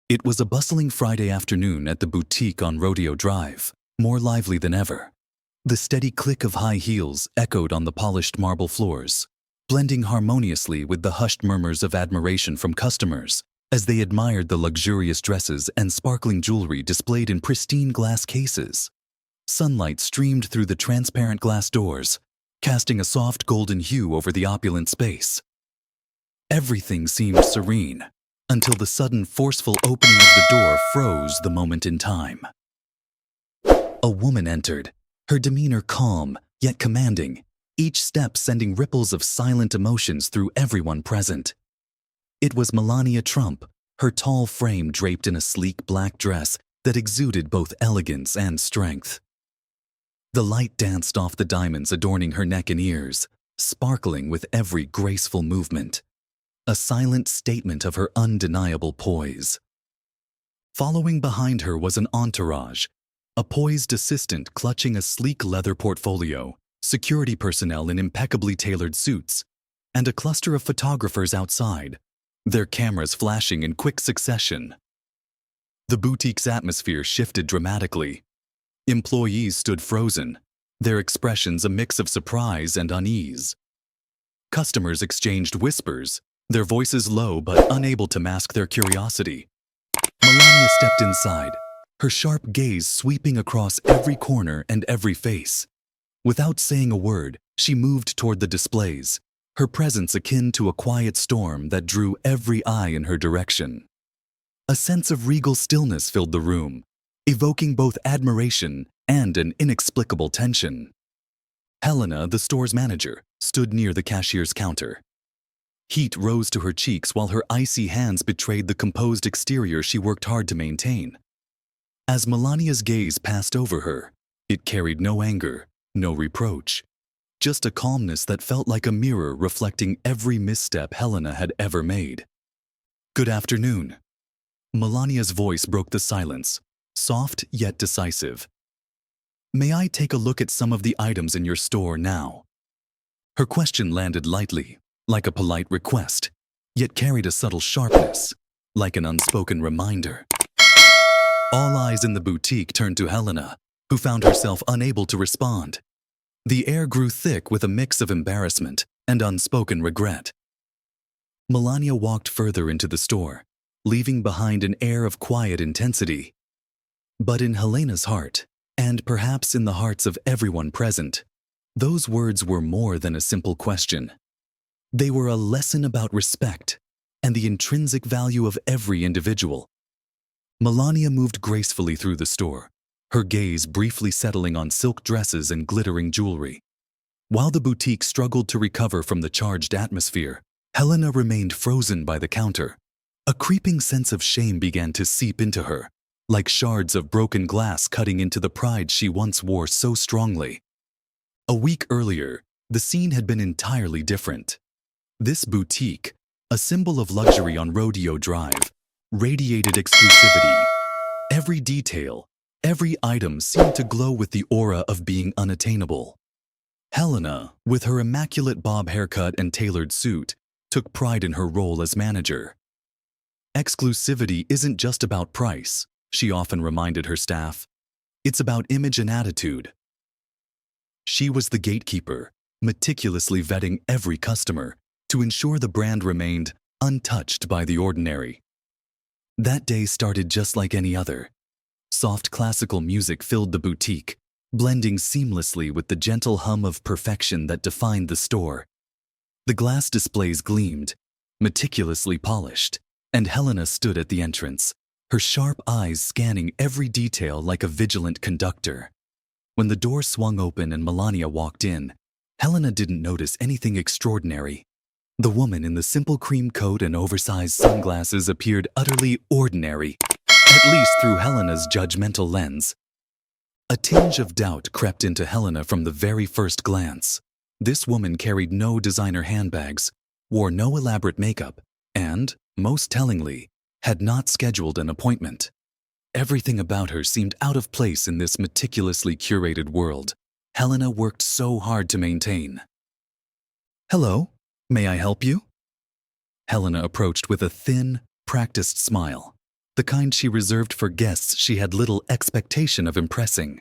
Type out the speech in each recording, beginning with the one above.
It was a bustling Friday afternoon at the boutique on Rodeo Drive, more lively than ever. The steady click of high heels echoed on the polished marble floors, blending harmoniously with the hushed murmurs of admiration from customers as they admired the luxurious dresses and sparkling jewelry displayed in pristine glass cases. Sunlight streamed through the transparent glass doors, casting a soft golden hue over the opulent space. Everything seemed serene, until the sudden forceful opening of the door froze the moment in time. A woman entered, her demeanor calm yet commanding, each step sending ripples of silent emotions through everyone present. It was Melania Trump, her tall frame draped in a sleek black dress that exuded both elegance and strength. The light danced off the diamonds adorning her neck and ears, sparkling with every graceful movement, a silent statement of her undeniable poise. Following behind her was an entourage, a poised assistant clutching a sleek leather portfolio, security personnel in impeccably tailored suits, and a cluster of photographers outside, their cameras flashing in quick succession. The boutique's atmosphere shifted dramatically. Employees stood frozen, their expressions a mix of surprise and unease. Customers exchanged whispers, their voices low but unable to mask their curiosity. Melania stepped inside, her sharp gaze sweeping across every corner and every face. Without saying a word, she moved toward the displays, her presence akin to a quiet storm that drew every eye in her direction. A sense of regal stillness filled the room, evoking both admiration and an inexplicable tension. Helena, the store's manager, stood near the cashier's counter. Heat rose to her cheeks while her icy hands betrayed the composed exterior she worked hard to maintain. As Melania's gaze passed over her, it carried no anger, no reproach, just a calmness that felt like a mirror reflecting every misstep Helena had ever made. "Good afternoon." Melania's voice broke the silence, soft yet decisive. "May I take a look at some of the items in your store now?" Her question landed lightly, like a polite request, yet carried a subtle sharpness, like an unspoken reminder. All eyes in the boutique turned to Helena, who found herself unable to respond. The air grew thick with a mix of embarrassment and unspoken regret. Melania walked further into the store, leaving behind an air of quiet intensity. But in Helena's heart, and perhaps in the hearts of everyone present, those words were more than a simple question. They were a lesson about respect and the intrinsic value of every individual. Melania moved gracefully through the store, her gaze briefly settling on silk dresses and glittering jewelry. While the boutique struggled to recover from the charged atmosphere, Helena remained frozen by the counter. A creeping sense of shame began to seep into her, like shards of broken glass cutting into the pride she once wore so strongly. A week earlier, the scene had been entirely different. This boutique, a symbol of luxury on Rodeo Drive, radiated exclusivity. Every detail, every item seemed to glow with the aura of being unattainable. Helena, with her immaculate bob haircut and tailored suit, took pride in her role as manager. "Exclusivity isn't just about price," she often reminded her staff. "It's about image and attitude." She was the gatekeeper, meticulously vetting every customer to ensure the brand remained untouched by the ordinary. That day started just like any other. Soft classical music filled the boutique, blending seamlessly with the gentle hum of perfection that defined the store. The glass displays gleamed, meticulously polished, and Helena stood at the entrance, her sharp eyes scanning every detail like a vigilant conductor. When the door swung open and Melania walked in, Helena didn't notice anything extraordinary. The woman in the simple cream coat and oversized sunglasses appeared utterly ordinary, at least through Helena's judgmental lens. A tinge of doubt crept into Helena from the very first glance. This woman carried no designer handbags, wore no elaborate makeup, and, most tellingly, had not scheduled an appointment. Everything about her seemed out of place in this meticulously curated world Helena worked so hard to maintain. "Hello, may I help you?" Helena approached with a thin, practiced smile, the kind she reserved for guests she had little expectation of impressing.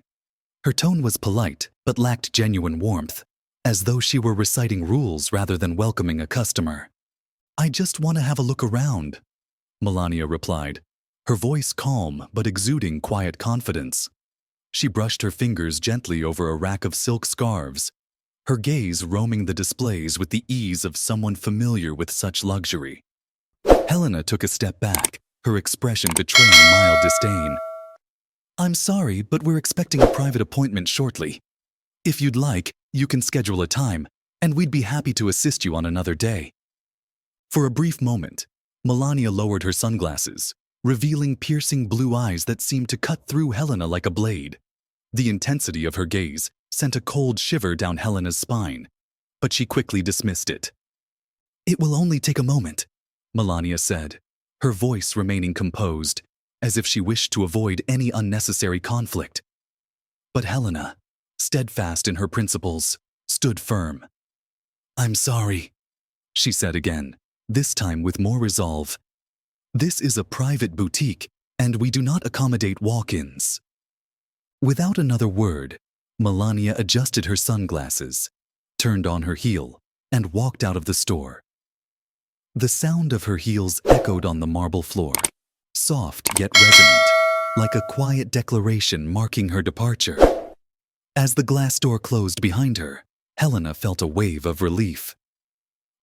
Her tone was polite, but lacked genuine warmth, as though she were reciting rules rather than welcoming a customer. "I just want to have a look around," Melania replied, her voice calm but exuding quiet confidence. She brushed her fingers gently over a rack of silk scarves, her gaze roaming the displays with the ease of someone familiar with such luxury. Helena took a step back, her expression betraying mild disdain. "I'm sorry, but we're expecting a private appointment shortly. If you'd like, you can schedule a time, and we'd be happy to assist you on another day." For a brief moment, Melania lowered her sunglasses, revealing piercing blue eyes that seemed to cut through Helena like a blade. The intensity of her gaze sent a cold shiver down Helena's spine, but she quickly dismissed it. "It will only take a moment," Melania said, her voice remaining composed, as if she wished to avoid any unnecessary conflict. But Helena, steadfast in her principles, stood firm. "I'm sorry," she said again, this time with more resolve. "This is a private boutique, and we do not accommodate walk-ins." Without another word, Melania adjusted her sunglasses, turned on her heel, and walked out of the store. The sound of her heels echoed on the marble floor, soft yet resonant, like a quiet declaration marking her departure. As the glass door closed behind her, Helena felt a wave of relief.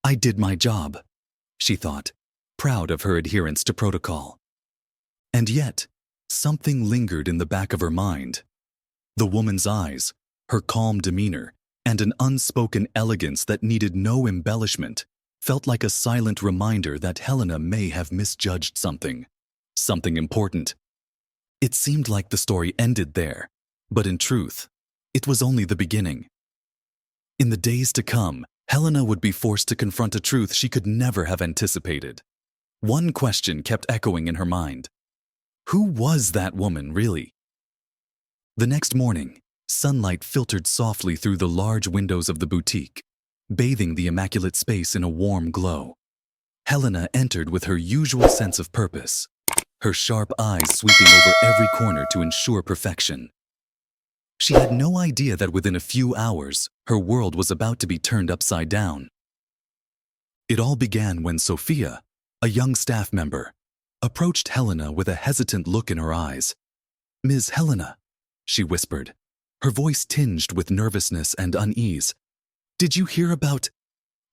"I did my job," she thought, proud of her adherence to protocol. And yet, something lingered in the back of her mind. The woman's eyes, her calm demeanor, and an unspoken elegance that needed no embellishment felt like a silent reminder that Helena may have misjudged something important. It seemed like the story ended there, but in truth, it was only the beginning. In the days to come, Helena would be forced to confront a truth she could never have anticipated. One question kept echoing in her mind. Who was that woman, really? The next morning, sunlight filtered softly through the large windows of the boutique, bathing the immaculate space in a warm glow. Helena entered with her usual sense of purpose, her sharp eyes sweeping over every corner to ensure perfection. She had no idea that within a few hours, her world was about to be turned upside down. It all began when Sophia, a young staff member, approached Helena with a hesitant look in her eyes. "Ms. Helena," she whispered, her voice tinged with nervousness and unease. "Did you hear about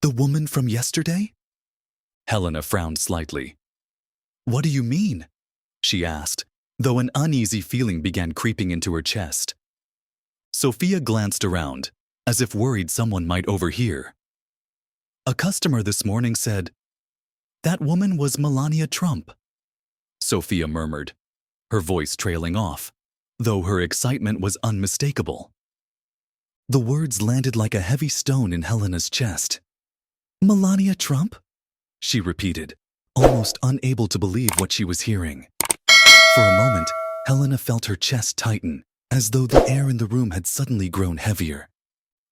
the woman from yesterday?" Helena frowned slightly. "What do you mean?" she asked, though an uneasy feeling began creeping into her chest. Sophia glanced around, as if worried someone might overhear. "A customer this morning said, 'That woman was Melania Trump,'" Sophia murmured, her voice trailing off, though her excitement was unmistakable. The words landed like a heavy stone in Helena's chest. "Melania Trump?" she repeated, almost unable to believe what she was hearing. For a moment, Helena felt her chest tighten, as though the air in the room had suddenly grown heavier.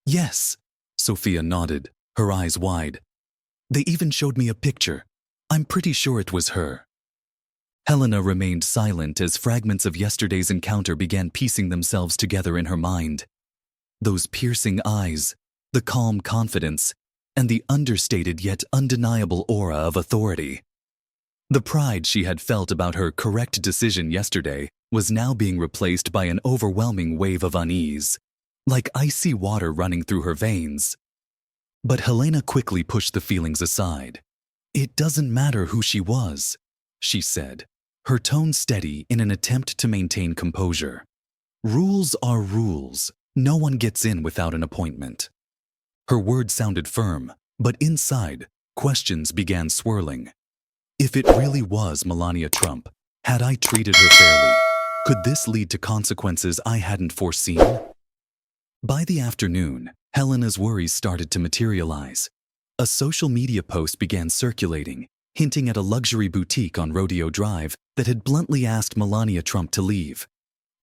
"Yes," Sophia nodded, her eyes wide. "They even showed me a picture. I'm pretty sure it was her." Helena remained silent as fragments of yesterday's encounter began piecing themselves together in her mind. Those piercing eyes, the calm confidence, and the understated yet undeniable aura of authority. The pride she had felt about her correct decision yesterday was now being replaced by an overwhelming wave of unease, like icy water running through her veins. But Helena quickly pushed the feelings aside. "It doesn't matter who she was," she said, her tone steady in an attempt to maintain composure. "Rules are rules. No one gets in without an appointment." Her words sounded firm, but inside, questions began swirling. If it really was Melania Trump, had I treated her fairly? Could this lead to consequences I hadn't foreseen? By the afternoon, Helena's worries started to materialize. A social media post began circulating, hinting at a luxury boutique on Rodeo Drive that had bluntly asked Melania Trump to leave.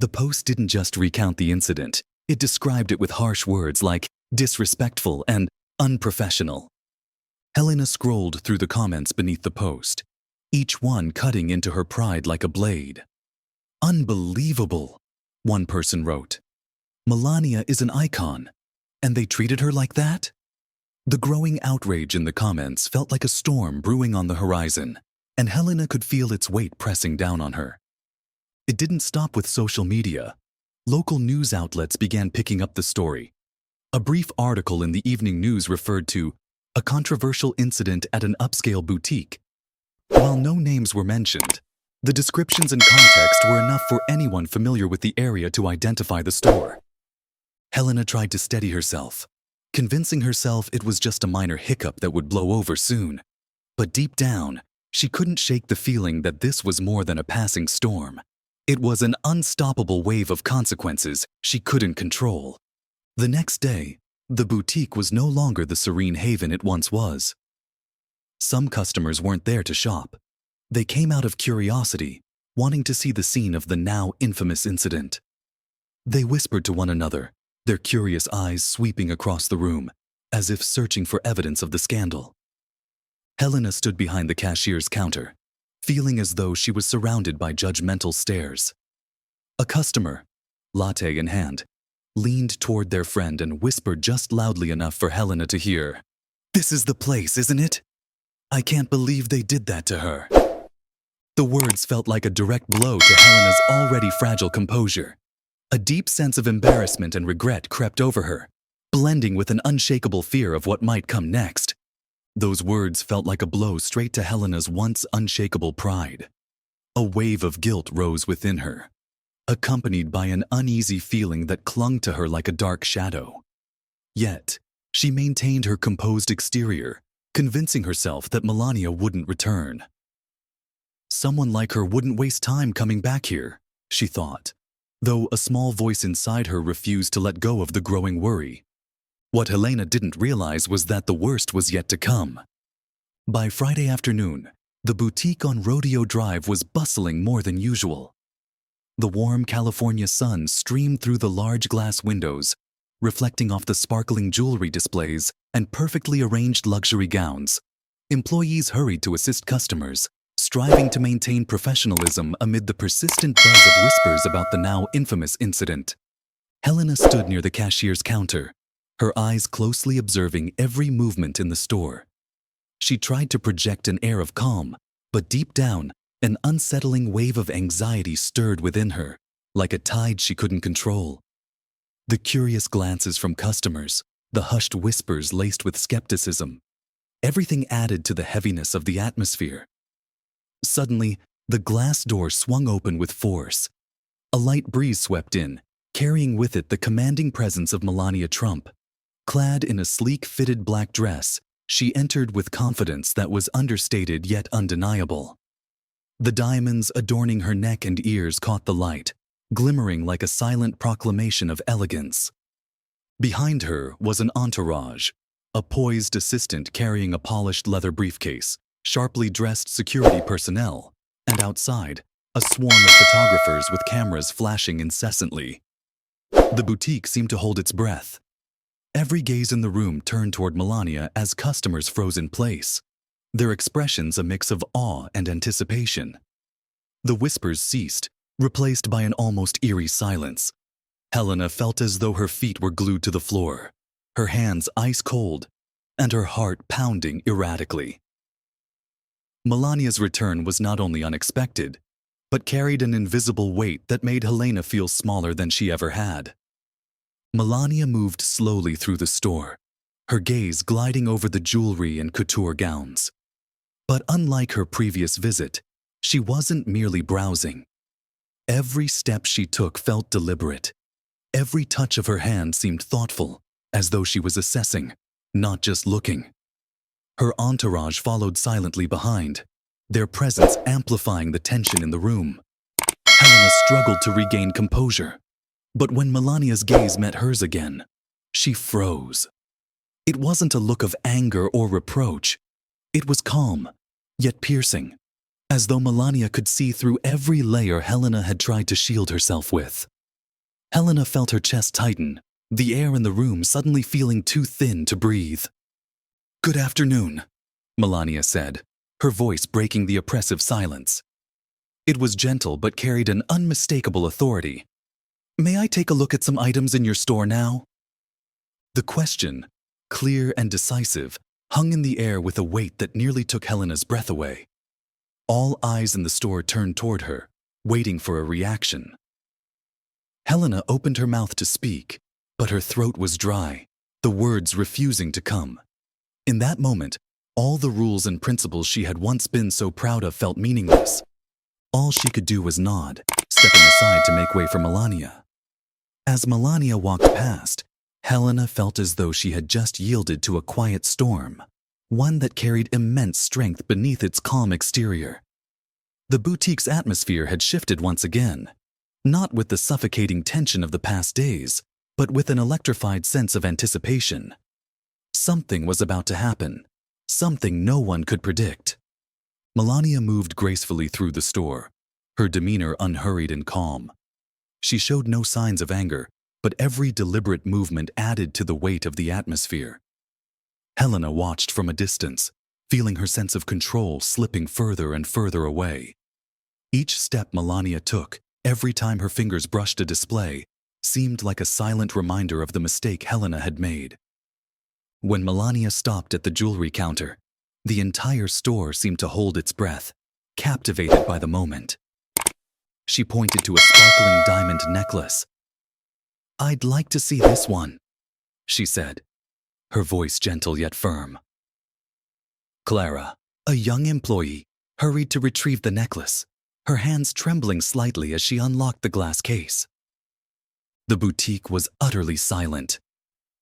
The post didn't just recount the incident, it described it with harsh words like disrespectful and unprofessional. Helena scrolled through the comments beneath the post, each one cutting into her pride like a blade. "Unbelievable," one person wrote. "Melania is an icon, and they treated her like that?" The growing outrage in the comments felt like a storm brewing on the horizon, and Helena could feel its weight pressing down on her. It didn't stop with social media. Local news outlets began picking up the story. A brief article in the evening news referred to a controversial incident at an upscale boutique. While no names were mentioned, the descriptions and context were enough for anyone familiar with the area to identify the store. Helena tried to steady herself, convincing herself it was just a minor hiccup that would blow over soon. But deep down, she couldn't shake the feeling that this was more than a passing storm. It was an unstoppable wave of consequences she couldn't control. The next day, the boutique was no longer the serene haven it once was. Some customers weren't there to shop. They came out of curiosity, wanting to see the scene of the now infamous incident. They whispered to one another, their curious eyes sweeping across the room, as if searching for evidence of the scandal. Helena stood behind the cashier's counter, feeling as though she was surrounded by judgmental stares. A customer, latte in hand, leaned toward their friend and whispered just loudly enough for Helena to hear, "This is the place, isn't it? I can't believe they did that to her." The words felt like a direct blow to Helena's already fragile composure. A deep sense of embarrassment and regret crept over her, blending with an unshakable fear of what might come next. Those words felt like a blow straight to Helena's once unshakable pride. A wave of guilt rose within her, accompanied by an uneasy feeling that clung to her like a dark shadow. Yet, she maintained her composed exterior, convincing herself that Melania wouldn't return. Someone like her wouldn't waste time coming back here, she thought, though a small voice inside her refused to let go of the growing worry. What Helena didn't realize was that the worst was yet to come. By Friday afternoon, the boutique on Rodeo Drive was bustling more than usual. The warm California sun streamed through the large glass windows, reflecting off the sparkling jewelry displays and perfectly arranged luxury gowns. Employees hurried to assist customers, striving to maintain professionalism amid the persistent buzz of whispers about the now infamous incident. Helena stood near the cashier's counter, her eyes closely observing every movement in the store. She tried to project an air of calm, but deep down, an unsettling wave of anxiety stirred within her, like a tide she couldn't control. The curious glances from customers, the hushed whispers laced with skepticism, everything added to the heaviness of the atmosphere. Suddenly, the glass door swung open with force. A light breeze swept in, carrying with it the commanding presence of Melania Trump. Clad in a sleek fitted black dress, she entered with confidence that was understated yet undeniable. The diamonds adorning her neck and ears caught the light, glimmering like a silent proclamation of elegance. Behind her was an entourage, a poised assistant carrying a polished leather briefcase, sharply dressed security personnel, and outside, a swarm of photographers with cameras flashing incessantly. The boutique seemed to hold its breath. Every gaze in the room turned toward Melania as customers froze in place, their expressions a mix of awe and anticipation. The whispers ceased, replaced by an almost eerie silence. Helena felt as though her feet were glued to the floor, her hands ice cold, and her heart pounding erratically. Melania's return was not only unexpected, but carried an invisible weight that made Helena feel smaller than she ever had. Melania moved slowly through the store, her gaze gliding over the jewelry and couture gowns. But unlike her previous visit, she wasn't merely browsing. Every step she took felt deliberate. Every touch of her hand seemed thoughtful, as though she was assessing, not just looking. Her entourage followed silently behind, their presence amplifying the tension in the room. Helena struggled to regain composure, but when Melania's gaze met hers again, she froze. It wasn't a look of anger or reproach. It was calm, yet piercing, as though Melania could see through every layer Helena had tried to shield herself with. Helena felt her chest tighten, the air in the room suddenly feeling too thin to breathe. "Good afternoon," Melania said, her voice breaking the oppressive silence. It was gentle but carried an unmistakable authority. "May I take a look at some items in your store now?" The question, clear and decisive, hung in the air with a weight that nearly took Helena's breath away. All eyes in the store turned toward her, waiting for a reaction. Helena opened her mouth to speak, but her throat was dry, the words refusing to come. In that moment, all the rules and principles she had once been so proud of felt meaningless. All she could do was nod, stepping aside to make way for Melania. As Melania walked past, Helena felt as though she had just yielded to a quiet storm, one that carried immense strength beneath its calm exterior. The boutique's atmosphere had shifted once again, not with the suffocating tension of the past days, but with an electrified sense of anticipation. Something was about to happen, something no one could predict. Melania moved gracefully through the store, her demeanor unhurried and calm. She showed no signs of anger, but every deliberate movement added to the weight of the atmosphere. Helena watched from a distance, feeling her sense of control slipping further and further away. Each step Melania took, every time her fingers brushed a display, seemed like a silent reminder of the mistake Helena had made. When Melania stopped at the jewelry counter, the entire store seemed to hold its breath, captivated by the moment. She pointed to a sparkling diamond necklace. "I'd like to see this one," she said, her voice gentle yet firm. Clara, a young employee, hurried to retrieve the necklace, her hands trembling slightly as she unlocked the glass case. The boutique was utterly silent.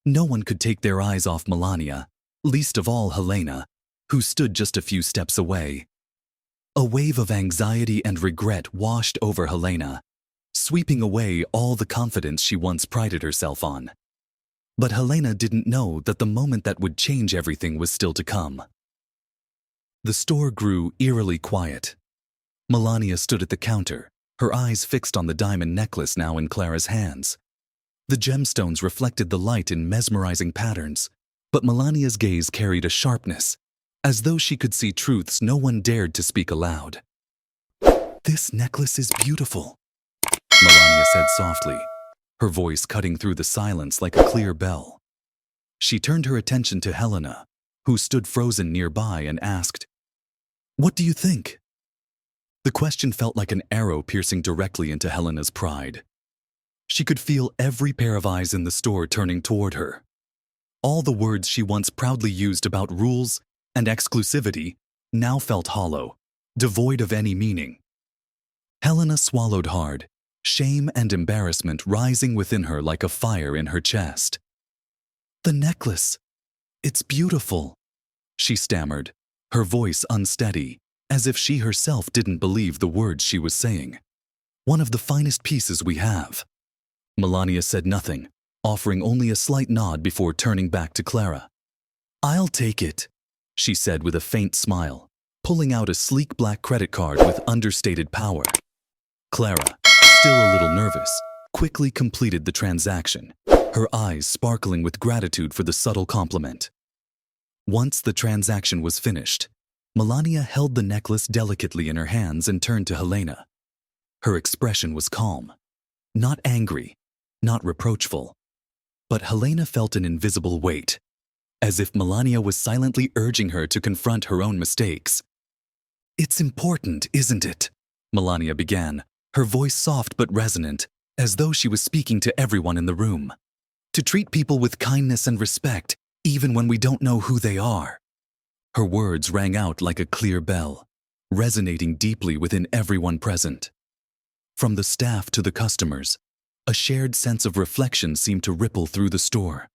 No one could take their eyes off Melania, least of all Helena, who stood just a few steps away. A wave of anxiety and regret washed over Helena, sweeping away all the confidence she once prided herself on. But Helena didn't know that the moment that would change everything was still to come. The store grew eerily quiet. Melania stood at the counter, her eyes fixed on the diamond necklace now in Clara's hands. The gemstones reflected the light in mesmerizing patterns, but Melania's gaze carried a sharpness, as though she could see truths no one dared to speak aloud. "This necklace is beautiful," Melania said softly, her voice cutting through the silence like a clear bell. She turned her attention to Helena, who stood frozen nearby, and asked, "What do you think?" The question felt like an arrow piercing directly into Helena's pride. She could feel every pair of eyes in the store turning toward her. All the words she once proudly used about rules and exclusivity now felt hollow, devoid of any meaning. Helena swallowed hard, shame and embarrassment rising within her like a fire in her chest. "The necklace, it's beautiful," she stammered, her voice unsteady, as if she herself didn't believe the words she was saying. "One of the finest pieces we have." Melania said nothing, offering only a slight nod before turning back to Clara. "I'll take it," she said with a faint smile, pulling out a sleek black credit card with understated power. Clara, still a little nervous, quickly completed the transaction, her eyes sparkling with gratitude for the subtle compliment. Once the transaction was finished, Melania held the necklace delicately in her hands and turned to Helena. Her expression was calm, not angry, not reproachful, but Helena felt an invisible weight, as if Melania was silently urging her to confront her own mistakes. "It's important, isn't it?" Melania began, her voice soft but resonant, as though she was speaking to everyone in the room. "To treat people with kindness and respect, even when we don't know who they are." Her words rang out like a clear bell, resonating deeply within everyone present. From the staff to the customers, a shared sense of reflection seemed to ripple through the store.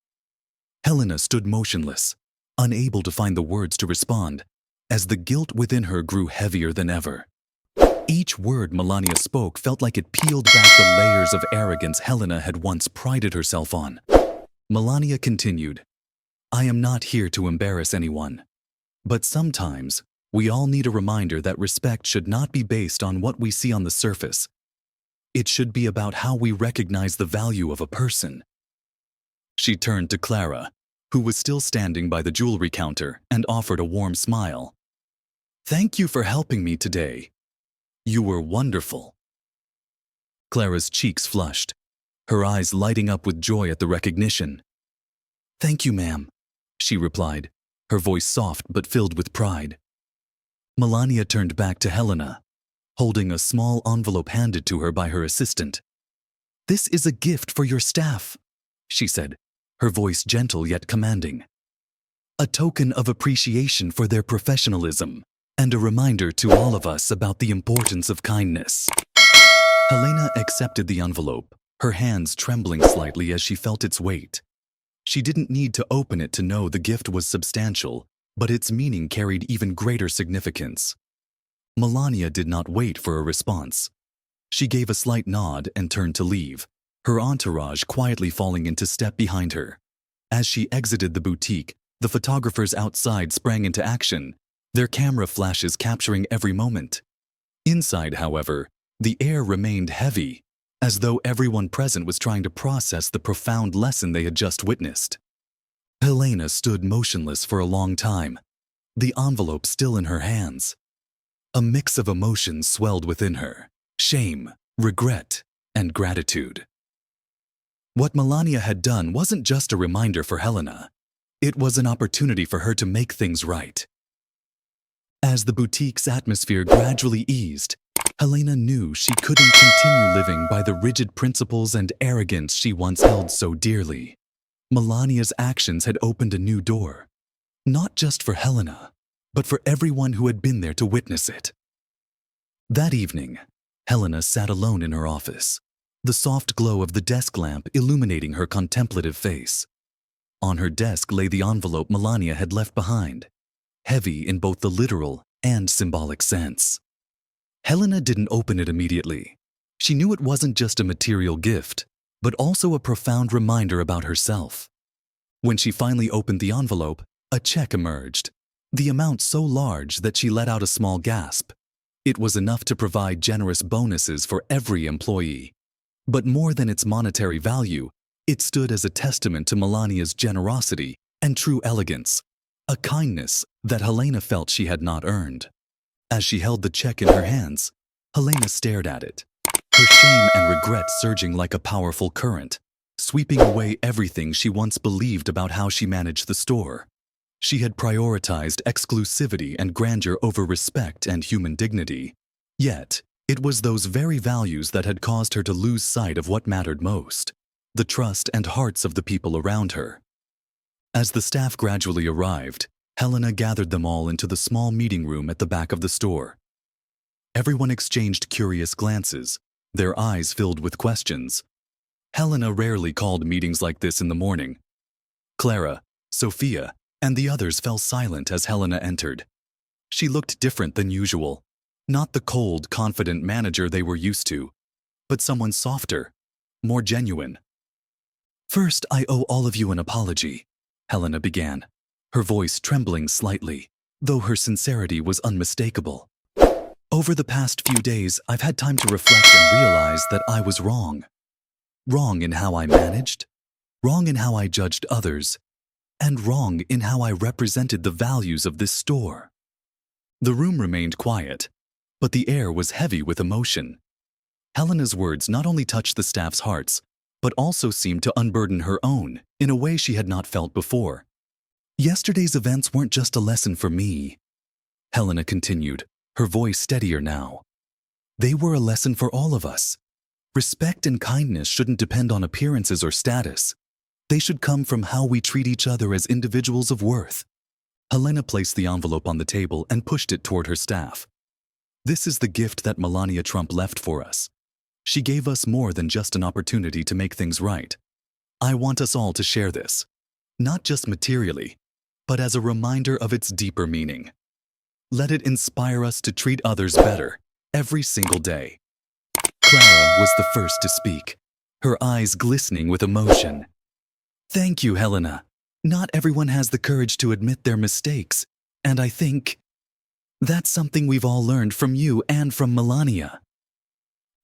Helena stood motionless, unable to find the words to respond, as the guilt within her grew heavier than ever. Each word Melania spoke felt like it peeled back the layers of arrogance Helena had once prided herself on. Melania continued, "I am not here to embarrass anyone, but sometimes we all need a reminder that respect should not be based on what we see on the surface. It should be about how we recognize the value of a person." She turned to Clara, who was still standing by the jewelry counter, and offered a warm smile. Thank you for helping me today. You were wonderful. Clara's cheeks flushed, her eyes lighting up with joy at the recognition. Thank you, ma'am, she replied, her voice soft but filled with pride. Melania turned back to Helena, holding a small envelope handed to her by her assistant. This is a gift for your staff, she said, her voice gentle yet commanding. A token of appreciation for their professionalism and a reminder to all of us about the importance of kindness. Helena accepted the envelope, her hands trembling slightly as she felt its weight. She didn't need to open it to know the gift was substantial, but its meaning carried even greater significance. Melania did not wait for a response. She gave a slight nod and turned to leave, her entourage quietly falling into step behind her. As she exited the boutique, the photographers outside sprang into action, their camera flashes capturing every moment. Inside, however, the air remained heavy, as though everyone present was trying to process the profound lesson they had just witnessed. Helena stood motionless for a long time, the envelope still in her hands. A mix of emotions swelled within her: shame, regret, and gratitude. What Melania had done wasn't just a reminder for Helena. It was an opportunity for her to make things right. As the boutique's atmosphere gradually eased, Helena knew she couldn't continue living by the rigid principles and arrogance she once held so dearly. Melania's actions had opened a new door, not just for Helena, but for everyone who had been there to witness it. That evening, Helena sat alone in her office, the soft glow of the desk lamp illuminating her contemplative face. On her desk lay the envelope Melania had left behind, heavy in both the literal and symbolic sense. Helena didn't open it immediately. She knew it wasn't just a material gift, but also a profound reminder about herself. When she finally opened the envelope, a check emerged, the amount so large that she let out a small gasp. It was enough to provide generous bonuses for every employee. But more than its monetary value, it stood as a testament to Melania's generosity and true elegance, a kindness that Helena felt she had not earned. As she held the check in her hands, Helena stared at it, her shame and regret surging like a powerful current, sweeping away everything she once believed about how she managed the store. She had prioritized exclusivity and grandeur over respect and human dignity. Yet, it was those very values that had caused her to lose sight of what mattered most: the trust and hearts of the people around her. As the staff gradually arrived, Helena gathered them all into the small meeting room at the back of the store. Everyone exchanged curious glances, their eyes filled with questions. Helena rarely called meetings like this in the morning. Clara, Sophia, and the others fell silent as Helena entered. She looked different than usual, not the cold, confident manager they were used to, but someone softer, more genuine. First, I owe all of you an apology, Helena began, her voice trembling slightly, though her sincerity was unmistakable. Over the past few days, I've had time to reflect and realize that I was wrong. Wrong in how I managed, wrong in how I judged others, and wrong in how I represented the values of this store. The room remained quiet, but the air was heavy with emotion. Helena's words not only touched the staff's hearts, but also seemed to unburden her own in a way she had not felt before. Yesterday's events weren't just a lesson for me, Helena continued, her voice steadier now. They were a lesson for all of us. Respect and kindness shouldn't depend on appearances or status. They should come from how we treat each other as individuals of worth. Helena placed the envelope on the table and pushed it toward her staff. This is the gift that Melania Trump left for us. She gave us more than just an opportunity to make things right. I want us all to share this, not just materially, but as a reminder of its deeper meaning. Let it inspire us to treat others better every single day. Clara was the first to speak, her eyes glistening with emotion. Thank you, Helena. Not everyone has the courage to admit their mistakes, and I think that's something we've all learned from you and from Melania.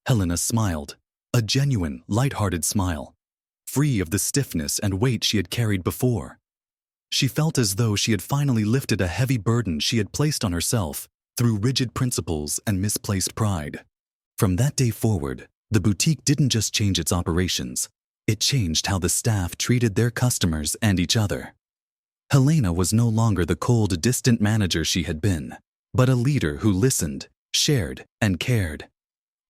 Helena smiled, a genuine, light-hearted smile, free of the stiffness and weight she had carried before. She felt as though she had finally lifted a heavy burden she had placed on herself through rigid principles and misplaced pride. From that day forward, the boutique didn't just change its operations, it changed how the staff treated their customers and each other. Helena was no longer the cold, distant manager she had been, but a leader who listened, shared, and cared.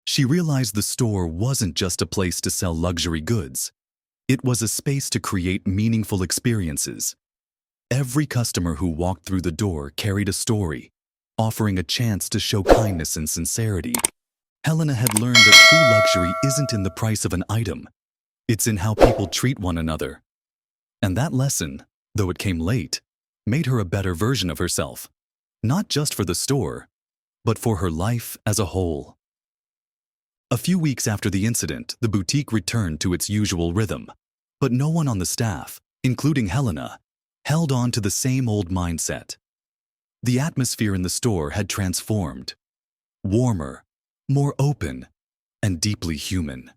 She realized the store wasn't just a place to sell luxury goods. It was a space to create meaningful experiences. Every customer who walked through the door carried a story, offering a chance to show kindness and sincerity. Helena had learned that true luxury isn't in the price of an item. It's in how people treat one another. And that lesson, though it came late, made her a better version of herself, not just for the store, but for her life as a whole. A few weeks after the incident, the boutique returned to its usual rhythm, but no one on the staff, including Helena, held on to the same old mindset. The atmosphere in the store had transformed, warmer, more open, and deeply human.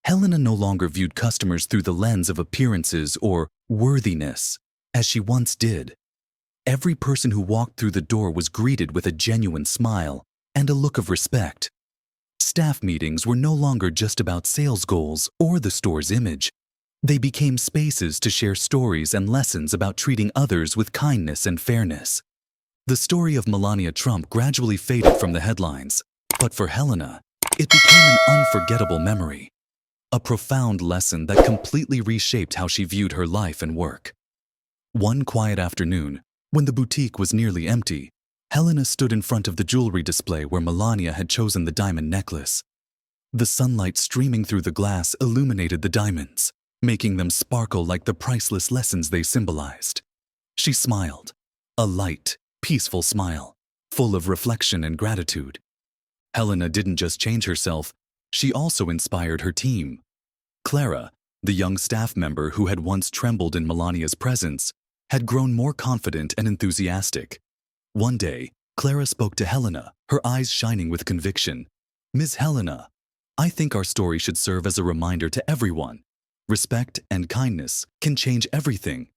Helena no longer viewed customers through the lens of appearances or worthiness, as she once did. Every person who walked through the door was greeted with a genuine smile and a look of respect. Staff meetings were no longer just about sales goals or the store's image. They became spaces to share stories and lessons about treating others with kindness and fairness. The story of Melania Trump gradually faded from the headlines, but for Helena, it became an unforgettable memory. A profound lesson that completely reshaped how she viewed her life and work. One quiet afternoon, when the boutique was nearly empty, Helena stood in front of the jewelry display where Melania had chosen the diamond necklace. The sunlight streaming through the glass illuminated the diamonds, making them sparkle like the priceless lessons they symbolized. She smiled, a light, peaceful smile, full of reflection and gratitude. Helena didn't just change herself, she also inspired her team. Clara, the young staff member who had once trembled in Melania's presence, had grown more confident and enthusiastic. One day, Clara spoke to Helena, her eyes shining with conviction. "Ms. Helena, I think our story should serve as a reminder to everyone. Respect and kindness can change everything."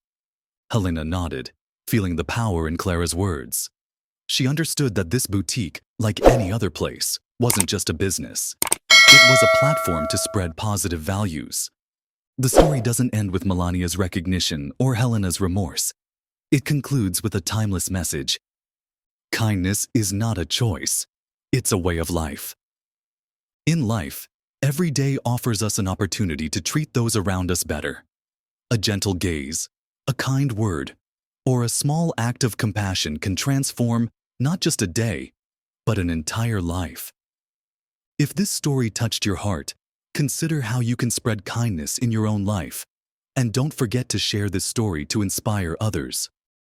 Helena nodded, feeling the power in Clara's words. She understood that this boutique, like any other place, wasn't just a business. It was a platform to spread positive values. The story doesn't end with Melania's recognition or Helena's remorse. It concludes with a timeless message. Kindness is not a choice, it's a way of life. In life, every day offers us an opportunity to treat those around us better. A gentle gaze, a kind word, or a small act of compassion can transform not just a day, but an entire life. If this story touched your heart, consider how you can spread kindness in your own life. And don't forget to share this story to inspire others.